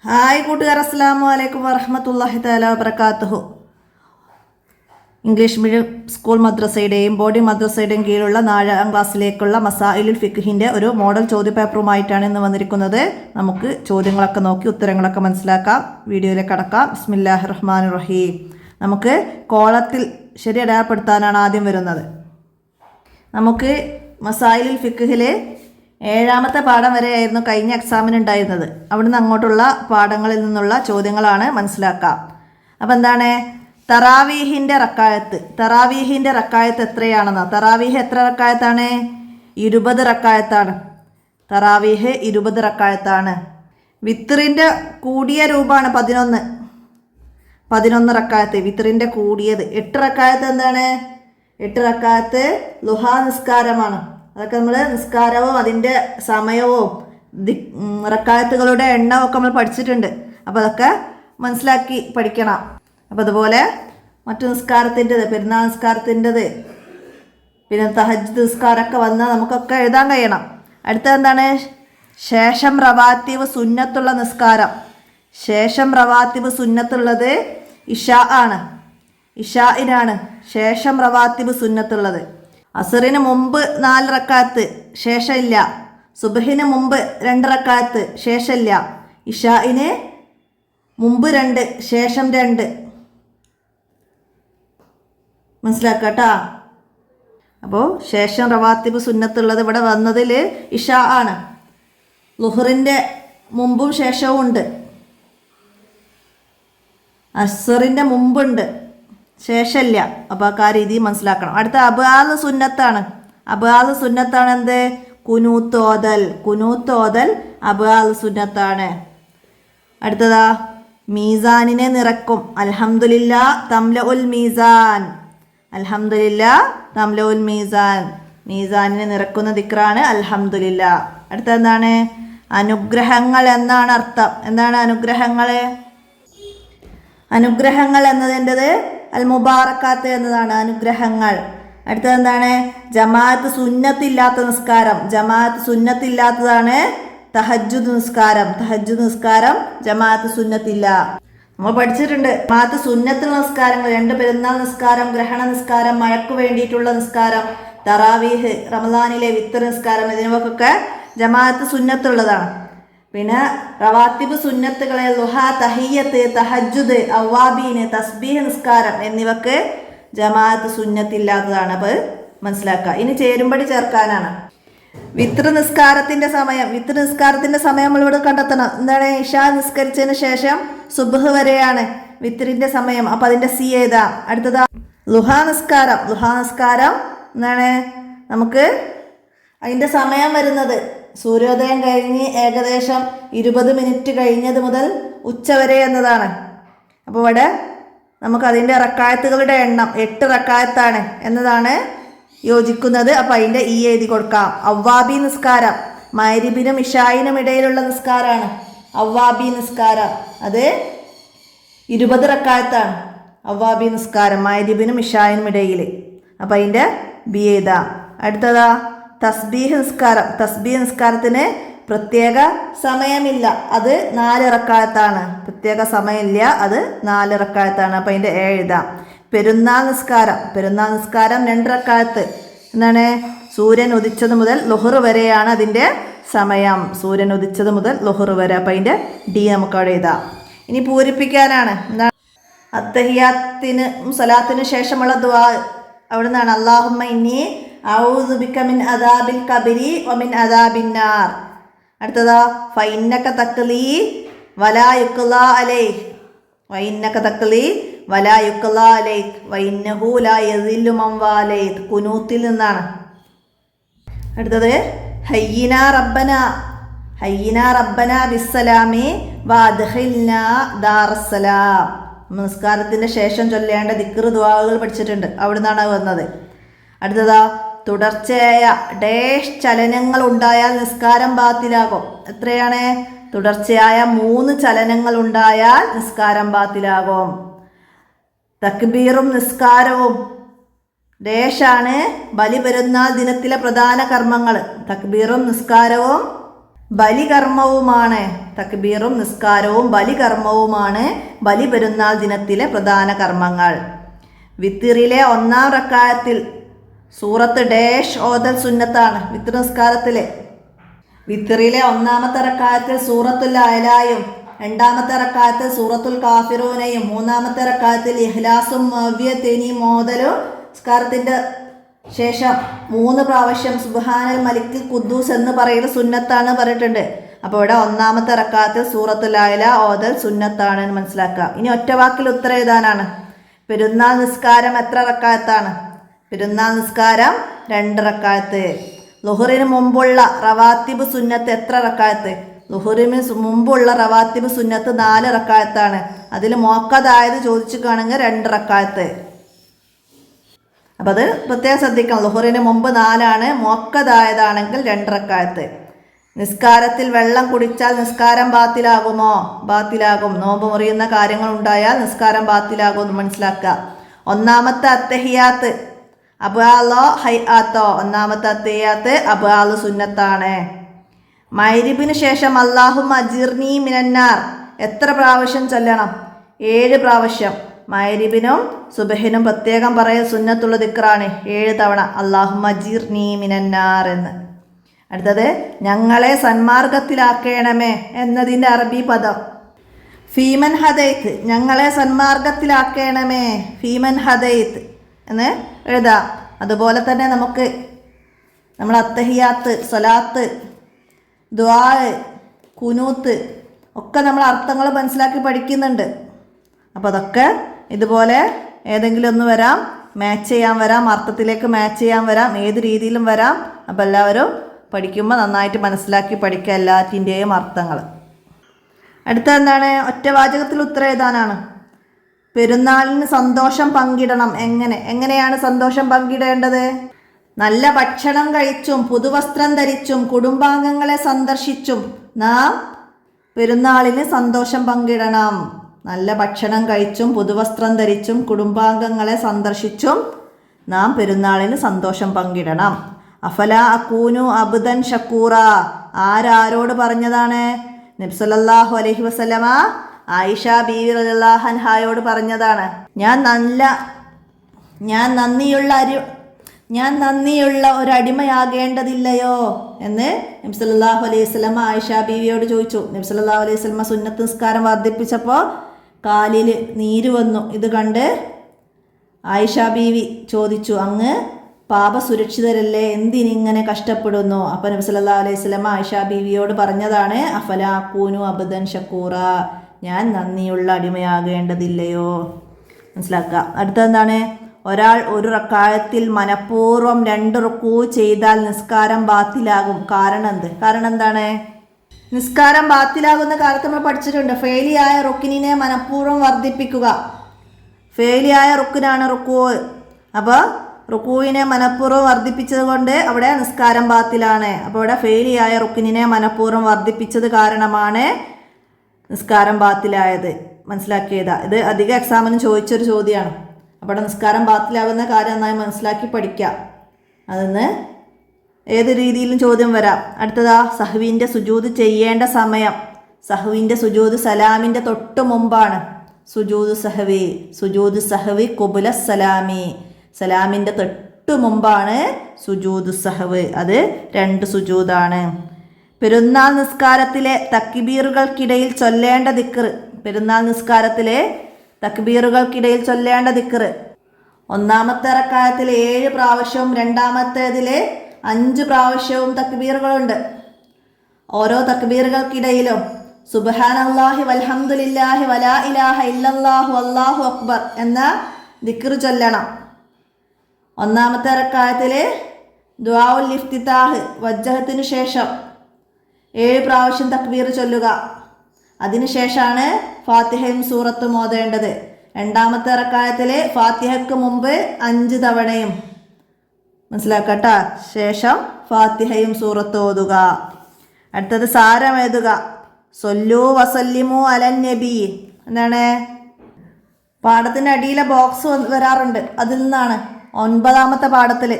Hi കൂട്ടുകാർ, അസ്സലാമു അലൈക്കും വറഹ്മത്തുള്ളാഹി തആല വബറകാതുഹു. ഇംഗ്ലീഷ് മീഡിയം സ്കൂൾ മദ്രസയുടെയും ബോർഡിംഗ് മദ്രസയുടെയും കീഴിലുള്ള 4ാം ക്ലാസ്സിലേക്കുള്ള മസായിലുൽ ഫിഖ്ഹിൻ്റെ ഒരു മോഡൽ ചോദ്യപേപ്പറുമായിട്ടാണ് ഇന്ന് വന്നിരിക്കുന്നത്. നമുക്ക് ചോദ്യങ്ങളൊക്കെ നോക്കി ഉത്തരങ്ങളൊക്കെ മനസ്സിലാക്കാം. വീഡിയോയിലേക്ക് കടക്കാം. ബിസ്മില്ലാഹിർ റഹ്മാനിർ റഹീം. നമുക്ക് കോളത്തിൽ ശരി അടയാളപ്പെടുത്താനാണ് ആദ്യം വരുന്നത്. നമുക്ക് മസായിലുൽ ഫിഖ്ഹിലെ 7ാമത്തെ പാഠം വരെയായിരുന്നു കഴിഞ്ഞ എക്സാമിന് ഉണ്ടായിരുന്നത്. അവിടുന്ന് അങ്ങോട്ടുള്ള പാഠങ്ങളിൽ നിന്നുള്ള ചോദ്യങ്ങളാണ് മനസ്സിലാക്കാം. അപ്പം എന്താണ് തറാവീഹിൻ്റെ റക്കായത്ത് എത്രയാണെന്ന്? തറാവീഹ് എത്ര റക്കായത്താണ്? 20 റക്കായത്താണ്. തറാവീഹ് 20 റക്കായത്താണ്. വിത്റിൻ്റെ കൂടിയ രൂപമാണ് 11 റക്കായത്ത്. വിത്റിൻ്റെ കൂടിയത് 8 റക്കായത്ത് എന്താണ്? 8 റക്കായത്ത് ലുഹാ നിസ്കാരമാണ്. അതൊക്കെ നമ്മൾ നിസ്കാരവും അതിൻ്റെ സമയവും റക്കായത്തുകളുടെ എണ്ണവും ഒക്കെ നമ്മൾ പഠിച്ചിട്ടുണ്ട്. അപ്പോൾ അതൊക്കെ മനസ്സിലാക്കി പഠിക്കണം. അപ്പോൾ അതുപോലെ മറ്റു നിസ്കാരത്തിൻ്റെത്, പെരുന്നാൾ നിസ്കാരത്തിൻ്റെത്, പിന്നെ തഹജ്ജുദ് നിസ്കാരമൊക്കെ വന്നാൽ നമുക്കൊക്കെ എഴുതാൻ കഴിയണം. അടുത്തത് എന്താണ്? ശേഷം റവാത്തിബ് സുന്നത്തുള്ള നിസ്കാരം. ശേഷം റവാത്തിബ് സുന്നത്തുള്ളത് ഇഷാ ആണ്. ഇഷാഇനാണ് ശേഷം റവാത്തിബ് സുന്നത്തുള്ളത്. അസറിന് മുമ്പ് 4 റക്കാത്ത്, ശേഷമില്ല. സുബഹിന് മുമ്പ് 2 റക്കാത്ത്, ശേഷമില്ല. ഇഷാഇന് മുമ്പ് 2, ശേഷം 2. മനസ്സിലാക്കട്ടാ. അപ്പോൾ ശേഷം റവാത്തിബ് സുന്നത്തുള്ളത് ഇവിടെ വന്നതിൽ ഇഷാ ആണ്. ലുഹറിൻ്റെ മുമ്പും ശേഷവും ഉണ്ട്. അസറിൻ്റെ മുമ്പുണ്ട്, ശേഷമില്ല. അപ്പോൾ ആ രീതി മനസ്സിലാക്കണം. അടുത്ത അബ്ആദ് സുന്നത്താണ്. അബ്ആദ് സുന്നത്താണ് എന്ത്? കുനൂത്തോതൽ അബ്ആദ് സുന്നത്താണ്. അടുത്തതാ മീസാനിനെ നിറക്കും. അൽഹംദുലില്ലാ തംലഉൽ മീസാൻ. അൽഹംദുലില്ലാ തംലഉൽ മീസാൻ. മീസാനിനെ നിറക്കുന്ന ദിക്റാണ് അൽഹംദുലില്ലാ. അടുത്ത എന്താണ്? അനുഗ്രഹങ്ങൾ എന്നാണ് അർത്ഥം. എന്താണ് അനുഗ്രഹങ്ങൾ? അനുഗ്രഹങ്ങൾ എന്നതിൻ്റെത് അൽ മുബാറക്കാത്ത് എന്നതാണ് അനുഗ്രഹങ്ങൾ. അടുത്തത് എന്താണ്? ജമാഅത്ത് സുന്നത്തില്ലാത്ത നിസ്കാരം. ജമാഅത്ത് സുന്നത്തില്ലാത്തതാണ് തഹജ്ജുദ് നിസ്കാരം. തഹജ്ജുദ് നിസ്കാരം ജമാഅത്ത് സുന്നത്തില്ല. നമ്മൾ പഠിച്ചിട്ടുണ്ട് ജമാഅത്ത് സുന്നത്തുള്ള നിസ്കാരങ്ങൾ: 2 പെരുന്നാൾ നിസ്കാരം, ഗ്രഹണ നിസ്കാരം, മഴയ്ക്ക് വേണ്ടിയിട്ടുള്ള നിസ്കാരം, തറാവീഹ്, റമദാനിലെ വിത്തർ നിസ്കാരം, ഇതിനൊക്കെ ജമാഅത്ത് സുന്നത്തുള്ളതാണ്. പിന്നെ റവാത്തിബ് സുന്നത്തുകളെ ലുഹാ, തഹിയ്യത്ത്, തഹജ്ജുദ്, അവ്വാബീന്, തസ്ബീഹ് നിസ്കാരം എന്നിവക്ക് ജമാഅത്ത് സുന്നത്തില്ലാത്തതാണ്. അപ്പോൾ മനസ്സിലാക്കുക. ഇനി ചേരുമ്പടി ചേർക്കാനാണ്. വിത്ർ നിസ്കാരത്തിൻ്റെ സമയം. വിത്ർ നിസ്കാരത്തിൻ്റെ സമയം നമ്മളിവിടെ കണ്ടെത്തണം. എന്താണ്? ഇഷാ നിസ്കരിച്ചതിന് ശേഷം സുബ്ഹ് വരെയാണ് വിത്രിൻ്റെ സമയം. അപ്പോൾ അതിൻ്റെ സി എഴുതാം. അടുത്തതാ ലുഹാ നിസ്കാരം. ലുഹാ നിസ്കാരം എന്താണ്? നമുക്ക് അതിൻ്റെ സമയം വരുന്നത് സൂര്യോദയം കഴിഞ്ഞ് ഏകദേശം 20 മിനിറ്റ് കഴിഞ്ഞത് മുതൽ ഉച്ചവരെ എന്നതാണ്. അപ്പോൾ ഇവിടെ നമുക്കതിൻ്റെ റക്കായത്തുകളുടെ എണ്ണം 8 റക്കായത്താണ് എന്നതാണ് യോജിക്കുന്നത്. അപ്പോൾ അതിൻ്റെ ഈ എഴുതി കൊടുക്കാം. അവ്വാബി നിസ്കാരം മഗ്രിബിനും ഇശായിനും ഇടയിലുള്ള നിസ്കാരമാണ്. അവ്വാബി നിസ്കാരം അത് 20 റക്കായത്താണ്. അവ്വാബി നിസ്കാരം മഗ്രിബിനും ഇശായിനും ഇടയിൽ. അപ്പോൾ അതിൻ്റെ ബി എഴുതാം. അടുത്തതാ തസ്ബീഹ് നിസ്കാരം. തസ്ബീഹ് നിസ്കാരത്തിന് പ്രത്യേക സമയമില്ല. അത് 4 റക്കായത്താണ്. പ്രത്യേക സമയമില്ല, അത് 4 റക്കായത്താണ്. അപ്പം അതിൻ്റെ എഴുതാം. പെരുന്നാൾ നിസ്കാരം. പെരുന്നാൾ നിസ്കാരം 2 റക്കായത്ത്. എന്താണ്? സൂര്യൻ ഉദിച്ചത് മുതൽ ലുഹർ വരെയാണ് അതിൻ്റെ സമയം. സൂര്യൻ ഉദിച്ചത് മുതൽ ലുഹർ വരെ. അപ്പം അതിൻ്റെ ഡി നമുക്ക് അവിടെ എഴുതാം. ഇനി പൂരിപ്പിക്കാനാണ്. എന്താണ്? അത്തഹിയാത്തിന് സലാത്തിന് ശേഷമുള്ള ദുആ. അവിടെ നിന്നാണ് അല്ലാഹുമ്മ ഇന്നി അഊദു ബിക മിൻ അദാബിൽ ഖബരി വമിൻ അദാബിൻ നാർ. അടുത്തതാ ഫഇന്നക തഖ്ലി വലാ യുഖ്ലാ അലൈഹി. വഇന്നക തഖ്ലി വലാ യുഖ്ലാ അലൈഹി വഇന്നഹു ലാ യസില്ലു മൻ വാലൈത്. കുനൂത്തിൽ നിന്നാണ്. അടുത്തത് ഹയ്യിനാ റബ്ബനാ ബിസ്സലാമി വഅദ്ഖിൽനാ ദാറസ്സലാം. നമസ്കാരത്തിൻ്റെ ശേഷം ചൊല്ലേണ്ട ദിക്ർ ദുആകൾ പഠിച്ചിട്ടുണ്ട്. അവിടെ നിന്നാണ് വന്നത്. അടുത്തതാ തുടർച്ചയായ ഡേഷ് ചലനങ്ങൾ ഉണ്ടായാൽ നിസ്കാരം ബാത്തിലാകും. എത്രയാണ്? തുടർച്ചയായ 3 ചലനങ്ങൾ ഉണ്ടായാൽ നിസ്കാരം ബാത്തിലാകും. തക്ബീറും നിസ്കാരവും ഡേഷാണ് ബലി പെരുന്നാൾ ദിനത്തിലെ പ്രധാന കർമ്മങ്ങൾ. തക്ബീറും നിസ്കാരവും ബലികർമ്മവുമാണ്. തക്ബീറും നിസ്കാരവും ബലികർമ്മവുമാണ് ബലി പെരുന്നാൾ ദിനത്തിലെ പ്രധാന കർമ്മങ്ങൾ. വിത്തിറിലെ 1-ാം റക്അത്തിൽ സൂറത്ത് ഡാഷ് ഓതൽ സുന്നത്താണ്. വിത്തിർ നിസ്കാരത്തിലെ വിത്തിറിലെ 1-ാമത്തെ റക്അത്തിൽ സൂറത്തുൽ അഅലായും 2-ാമത്തെ റക്അത്തിൽ സൂറത്തുൽ കാഫിറൂനയും 3-ാമത്തെ റക്അത്തിൽ ഇഖ്ലാസും മുഅവ്വിദത്തൈനിയും ഓതലും നിസ്കാരത്തിൻ്റെ ശേഷം 3 പ്രാവശ്യം സുബ്ഹാനൽ മലിക്കിൽ ഖുദ്ദൂസ് എന്ന് പറയുന്ന സുന്നത്താണ് പറഞ്ഞിട്ടുണ്ട്. അപ്പോൾ ഇവിടെ 1-ാമത്തെ റക്അത്തിൽ സൂറത്തുൽ അഅല ഓതൽ സുന്നത്താണ് എന്ന് മനസ്സിലാക്കുക. ഇനി ഒറ്റ വാക്കിൽ ഉത്തരം എഴുതാനാണ്. പെരുന്നാൾ നിസ്കാരം എത്ര റക്അത്താണ്? പെരുന്നാൾ നിസ്കാരം 2 റക്അത്ത്. ളുഹറിന് മുമ്പുള്ള റവാത്തിബ് സുന്നത്ത് എത്ര റക്അത്ത്? ളുഹറിന് മുമ്പുള്ള റവാത്തിബ് സുന്നത്ത് 4 റക്അത്താണ്. അതിൽ മുഅക്കദായത് ചോദിച്ചു കാണുക 2 റക്അത്ത്. അപ്പം അത് പ്രത്യേകം ശ്രദ്ധിക്കണം. ളുഹറിന് മുമ്പ് 4 മുഅക്കദായതാണെങ്കിൽ 2 റക്അത്ത്. നിസ്കാരത്തിൽ വെള്ളം കുടിച്ചാൽ നിസ്കാരം ബാത്തിലാകുമോ? ബാത്തിലാകും. നോമ്പ് മുറിയുന്ന കാര്യങ്ങൾ ഉണ്ടായാൽ നിസ്കാരം ബാത്തിലാകും എന്ന് മനസ്സിലാക്കുക. 1-ാമത്തെ അത്തഹിയാത്ത് അബ്ആലോ ഹൈആത്തോ. 1-ാമത്തെ അത്തഹിയാത്ത് അബ്ആൽ സുന്നത്താണ്. മഗ്രിബിന് ശേഷം അല്ലാഹുമ്മ അജിർനി മിനന്നാർ എത്ര പ്രാവശ്യം ചൊല്ലണം? 7 പ്രാവശ്യം. മഗ്രിബിനും സുബഹിനും പ്രത്യേകം പറയൽ സുന്നത്തുള്ള ദിക്റാണ്. 7 തവണ അല്ലാഹുമ്മ അജിർനി മിനന്നാർ എന്ന്. അടുത്തത് ഞങ്ങളെ സന്മാർഗത്തിലാക്കണമേ എന്നതിൻ്റെ അറബി പദം ഫീമൻ ഹദൈത്ത്. ഞങ്ങളെ സന്മാർഗത്തിലാക്കണമേ ഫീമൻ ഹദൈത്ത് എന്ന് എഴുതാം. അതുപോലെ തന്നെ നമുക്ക് നമ്മൾ അത്തഹിയാത്ത്, സ്വലാത്ത്, ദുആ, കുനൂത്ത് ഒക്കെ നമ്മൾ അർത്ഥങ്ങൾ മനസ്സിലാക്കി പഠിക്കുന്നുണ്ട്. അപ്പോൾ അതൊക്കെ ഇതുപോലെ ഏതെങ്കിലും ഒന്ന് വരാം, മാച്ച് ചെയ്യാൻ വരാം, അർത്ഥത്തിലേക്ക് മാച്ച് ചെയ്യാൻ വരാം, ഏത് രീതിയിലും വരാം. അപ്പോൾ എല്ലാവരും പഠിക്കുമ്പോൾ നന്നായിട്ട് മനസ്സിലാക്കി പഠിക്കുക എല്ലാറ്റിൻ്റെയും അർത്ഥങ്ങൾ. അടുത്ത എന്താണ്? ഒറ്റവാചകത്തിൽ ഉത്തരം എഴുതാനാണ്. പെരുന്നാളിന് സന്തോഷം പങ്കിടണം. എങ്ങനെയാണ് സന്തോഷം പങ്കിടേണ്ടത്? നല്ല ഭക്ഷണം കഴിച്ചും പുതുവസ്ത്രം ധരിച്ചും കുടുംബാംഗങ്ങളെ സന്ദർശിച്ചും നാം പെരുന്നാളിന് സന്തോഷം പങ്കിടണം. നല്ല ഭക്ഷണം കഴിച്ചും പുതുവസ്ത്രം ധരിച്ചും കുടുംബാംഗങ്ങളെ സന്ദർശിച്ചും നാം പെരുന്നാളിന് സന്തോഷം പങ്കിടണം. അഫല അക്കൂനു അബ്ദൻ ഷക്കൂറ ആരോട് പറഞ്ഞതാണ്? നബി സല്ലല്ലാഹു അലൈഹി വസല്ലമ ആയിഷ ബീവി റളിയല്ലാഹു അൻഹായോട് പറഞ്ഞതാണ്. ഞാൻ നന്ദിയുള്ള ഒരു അടിമയാകേണ്ടതില്ലയോ എന്ന് നബി സല്ലല്ലാഹു അലൈഹി വസല്ലമ ആയിഷ ബീവിയോട് ചോദിച്ചു. നബി സല്ലല്ലാഹു അലൈഹി വസല്ലമ സുന്നത്ത് നിസ്കാരം വർദ്ധിപ്പിച്ചപ്പോൾ കാലിൽ നീര് വന്നു. ഇത് കണ്ട് ആയിഷ ബീവി ചോദിച്ചു, അങ്ങ് പാപസുരക്ഷിതരല്ലേ, എന്തിനിങ്ങനെ കഷ്ടപ്പെടുന്നു? അപ്പോൾ നബി സല്ലല്ലാഹു അലൈഹി വസല്ലമ ആയിഷ ബീവിയോട് പറഞ്ഞതാണ് അഫലാ കൂനു അബ്ദൻ ഷക്കൂറ, ഞാൻ നന്ദിയുള്ള അടിമയാകേണ്ടതില്ലയോ? മനസ്സിലാക്കുക. അടുത്തെന്താണ്? ഒരാൾ ഒരു റക്അത്തിൽ മനഃപൂർവ്വം 2 റുക്കൂ ചെയ്താൽ നിസ്കാരം ബാത്തിലാകും. കാരണം എന്താണ്? നിസ്കാരം ബാത്തിലാകുന്ന കാലത്ത് നമ്മൾ പഠിച്ചിട്ടുണ്ട്. ഫെയിലിയായ റുക്കിനെ മനഃപൂർവ്വം വർദ്ധിപ്പിക്കുക. ഫെയിലിയായ റുക്കിനാണ് റുക്കൂ. അപ്പോൾ റുക്കൂവിനെ മനഃപൂർവ്വം വർദ്ധിപ്പിച്ചത് കൊണ്ട് അവിടെ നിസ്കാരം ബാത്തിലാണ്. അപ്പോൾ ഇവിടെ ഫെയിലിയായ റുക്കിനെ മനഃപൂർവ്വം വർദ്ധിപ്പിച്ചത് കാരണമാണ് നിസ്കാരം ബാത്തിലായത്. മനസ്സിലാക്കിയതാ. ഇത് അധിക എക്സാമിന് ചോദിച്ചൊരു ചോദ്യമാണ്. അപ്പോൾ നിസ്കാരം ബാത്തിലാകുന്ന കാര്യം നന്നായി മനസ്സിലാക്കി പഠിക്കുക. അതിന്ന് ഏത് രീതിയിലും ചോദ്യം വരാം. അടുത്തതാ സഹ്വിൻ്റെ സുജൂദ് ചെയ്യേണ്ട സമയം. സഹ്വിൻ്റെ സുജൂദ് സലാമിൻ്റെ തൊട്ട് മുമ്പാണ്. സുജൂദ് സഹ്വി ഖുബ്ല സലാമി. സലാമിൻ്റെ തൊട്ട് മുമ്പാണ് സുജൂദ് സഹ്വ്. അത് 2 സുജൂദാണ്. പെരുന്നാൾ നിസ്കാരത്തിലെ തക്ബീറുകൾക്കിടയിൽ ചൊല്ലേണ്ട ദിക്ർ. പെരുന്നാൾ നിസ്കാരത്തിലെ തക്ബീറുകൾക്കിടയിൽ ചൊല്ലേണ്ട ദിക്ർ 1-ാമത്തെ റക്അത്തിൽ 7 പ്രാവശ്യവും 2-ാമത്തേതിൽ 5 പ്രാവശ്യവും തക്ബീറുകളുണ്ട്. ഓരോ തക്ബീറുകൾക്കിടയിലും സുബ്ഹാനല്ലാഹി വൽഹംദുലില്ലാഹി വലാ ഇലാഹ ഇല്ലല്ലാഹു അല്ലാഹു അക്ബർ എന്ന ദിക്ർ ചൊല്ലണം. 1-ാമത്തെ റക്അത്തിൽ ദുആഉൽ ഇഫ്തിതാഹ് വജ്ഹത്തിന് ശേഷം 7 പ്രാവശ്യം തക്ബീർ ചൊല്ലുക. അതിനുശേഷമാണ് ഫാത്തിഹയും സൂറത്തും ഓതേണ്ടത്. 2-ാമത്തെ റക്അത്തിൽ ഫാത്തിഹയ്ക്ക് മുമ്പ് 5 തവണയും മനസ്സിലാക്കട്ട ശേഷം ഫാത്തിഹയും സൂറത്ത് ഓതുക. അടുത്തത് സാരം എഴുതുക. സൊല്ലു വസല്ലിമു അലൻ നബി. എന്താണ്? പാഠത്തിൻ്റെ അടിയിലെ ബോക്സ് വരാറുണ്ട്, അതിൽ നിന്നാണ്. 9-ാമത്തെ പാഠത്തിൽ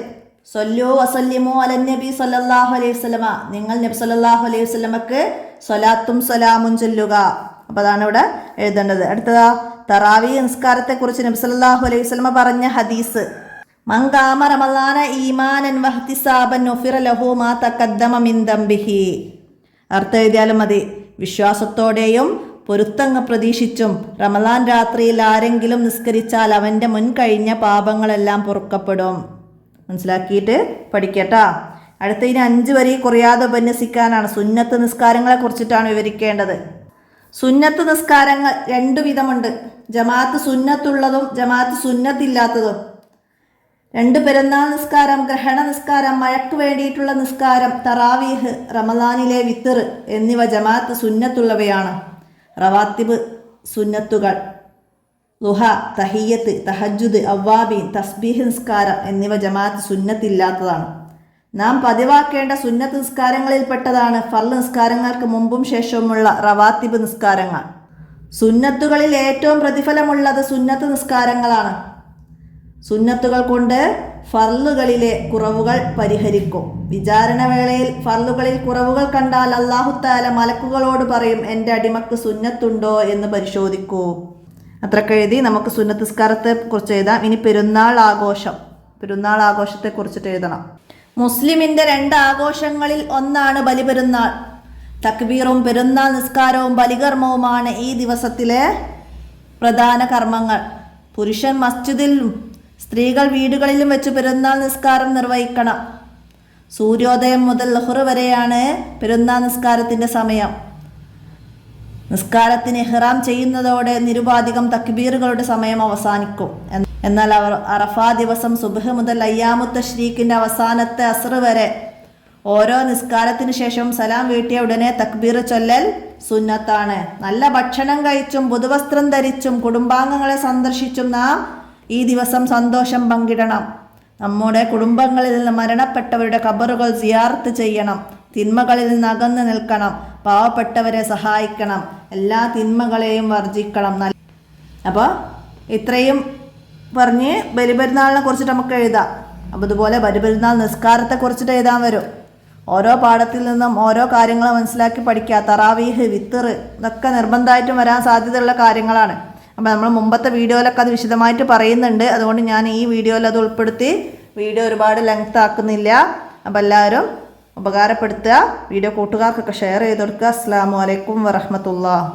സല്ലു വസല്ലിമു അലൻ നബി സല്ലല്ലാഹു അലൈഹി വസല്ലമ, നിങ്ങൾ നബി സല്ലല്ലാഹു അലൈഹി വസല്ലമക്ക് സ്വലാത്തും സലാമും ചൊല്ലുക. അപ്പോൾ അതാണ് ഇവിടെ എഴുതേണ്ടത്. അടുത്തതാ തറാവീഹ് നിസ്കാരത്തെക്കുറിച്ച് നബി സല്ലല്ലാഹു അലൈഹി വസല്ലമ പറഞ്ഞ ഹദീസ്. മൻ ഖാമ റമളാന ഈമാനൻ വഹ്തിസാബൻ ഉഫിറ ലഹു മാ തഖദ്ദമ മിൻ ദംബിഹി. അർത്ഥം എഴുതിയാലും മതി. വിശ്വാസത്തോടെയും പൊരുത്തങ്ങ് പ്രതീക്ഷിച്ചും റമളാൻ രാത്രിയിൽ ആരെങ്കിലും നിസ്കരിച്ചാൽ അവൻ്റെ മുൻകഴിഞ്ഞ പാപങ്ങളെല്ലാം പൊറുക്കപ്പെടും. മനസ്സിലാക്കിയിട്ട് പഠിക്കട്ടാ. അടുത്ത ഇനി 5 വരി കുറയാതെ ഉപന്യസിക്കാനാണ്. സുന്നത്ത് നിസ്കാരങ്ങളെ കുറിച്ചിട്ടാണ് വിവരിക്കേണ്ടത്. സുന്നത്ത് നിസ്കാരങ്ങൾ 2 വിധമുണ്ട്. ജമാഅത്ത് സുന്നത്തുള്ളതും ജമാഅത്ത് സുന്നത്തില്ലാത്തതും. 2 പെരുന്നാൾ നിസ്കാരം, ഗ്രഹണ നിസ്കാരം, മഴയ്ക്ക് വേണ്ടിയിട്ടുള്ള നിസ്കാരം, തറാവീഹ്, റമളാനിലെ വിത്തർ എന്നിവ ജമാഅത്ത് സുന്നത്തുള്ളവയാണ്. റവാത്തിബ് സുന്നത്തുകൾ ളുഹ, തഹിയ്യത്ത്, തഹജ്ജുദ്, അവ്വാബീൻ, തസ്ബീഹ് നിസ്കാരം എന്നിവ ജമാഅത്ത് സുന്നത്തില്ലാത്തതാണ്. നാം പതിവാക്കേണ്ട സുന്നത്ത് നിസ്കാരങ്ങളിൽപ്പെട്ടതാണ് ഫർള് നിസ്കാരങ്ങൾക്ക് മുമ്പും ശേഷവുമുള്ള റവാത്തിബ് നിസ്കാരങ്ങൾ. സുന്നത്തുകളിൽ ഏറ്റവും പ്രതിഫലമുള്ളത് സുന്നത്ത് നിസ്കാരങ്ങളാണ്. സുന്നത്തുകൾ കൊണ്ട് ഫർളുകളിലെ കുറവുകൾ പരിഹരിക്കും. വിചാരണ വേളയിൽ ഫർളുകളിൽ കുറവുകൾ കണ്ടാൽ അല്ലാഹു തആല മലക്കുകളോട് പറയും, എൻ്റെ അടിമക്ക് സുന്നത്തുണ്ടോ എന്ന് പരിശോധിക്കൂ. അത്രയൊക്കെ എഴുതി നമുക്ക് സുന്നത്ത് നിസ്കാരത്തെ കുറിച്ച് എഴുതാം. ഇനി പെരുന്നാൾ ആഘോഷത്തെ കുറിച്ചിട്ട് എഴുതണം. മുസ്ലിമിൻ്റെ 2 ആഘോഷങ്ങളിൽ ഒന്നാണ് ബലിപെരുന്നാൾ. തക്ബീറും പെരുന്നാൾ നിസ്കാരവും ബലികർമ്മവുമാണ് ഈ ദിവസത്തിലെ പ്രധാന കർമ്മങ്ങൾ. പുരുഷൻ മസ്ജിദിലും സ്ത്രീകൾ വീടുകളിലും വെച്ച് പെരുന്നാൾ നിസ്കാരം നിർവഹിക്കണം. സൂര്യോദയം മുതൽ ളുഹ്ർ വരെയാണ് പെരുന്നാൾ നിസ്കാരത്തിൻ്റെ സമയം. നിസ്കാരത്തിന് ഇഹ്റാം ചെയ്യുന്നതോടെ നിരുപാധികം തക്ബീറുകളുടെ സമയം അവസാനിക്കും. എന്നാൽ അറഫാ ദിവസം സുബ്ഹ് മുതൽ അയ്യാമു തശ്രീഖിൻ്റെ അവസാനത്തെ അസ്ർ വരെ ഓരോ നിസ്കാരത്തിന് ശേഷവും സലാം വീട്ടിയ ഉടനെ തക്ബീർ ചൊല്ലൽ സുന്നത്താണ്. നല്ല ഭക്ഷണം കഴിച്ചും പുതുവസ്ത്രം ധരിച്ചും കുടുംബാംഗങ്ങളെ സന്ദർശിച്ചും നാം ഈ ദിവസം സന്തോഷം പങ്കിടണം. നമ്മുടെ കുടുംബങ്ങളിൽ നിന്ന് മരണപ്പെട്ടവരുടെ ഖബറുകൾ സിയാറത്ത് ചെയ്യണം. തിന്മകളിൽ നിന്ന് അകന്നു നിൽക്കണം. പാവപ്പെട്ടവരെ സഹായിക്കണം. എല്ലാ തിന്മകളെയും വർജിക്കണം. അപ്പോൾ ഇത്രയും പറഞ്ഞ് ബലിപെരുന്നാളിനെ കുറിച്ചിട്ട് നമുക്ക് എഴുതാം. അപ്പോൾ ഇതുപോലെ ബലിപെരുന്നാൾ നിസ്കാരത്തെ കുറിച്ചിട്ട് എഴുതാൻ വരും. ഓരോ പാഠത്തിൽ നിന്നും ഓരോ കാര്യങ്ങൾ മനസ്സിലാക്കി പഠിക്കുക. തറാവീഹ്, വിത്തർ ഇതൊക്കെ നിർബന്ധമായിട്ടും വരാൻ സാധ്യതയുള്ള കാര്യങ്ങളാണ്. അപ്പോൾ നമ്മൾ മുമ്പത്തെ വീഡിയോയിലൊക്കെ അത് വിശദമായിട്ട് പറയുന്നുണ്ട്. അതുകൊണ്ട് ഞാൻ ഈ വീഡിയോയിൽ അത് ഉൾപ്പെടുത്തി വീഡിയോ ഒരുപാട് ലെങ്ത് ആക്കുന്നില്ല. അപ്പോൾ എല്ലാവരും ഉപകാരപ്പെടുത്തുക. വീഡിയോ കൂട്ടുകാർക്കൊക്കെ ഷെയർ ചെയ്ത് കൊടുക്കുക. അസ്സലാമു അലൈക്കും വറഹ്മത്തുള്ളാഹി.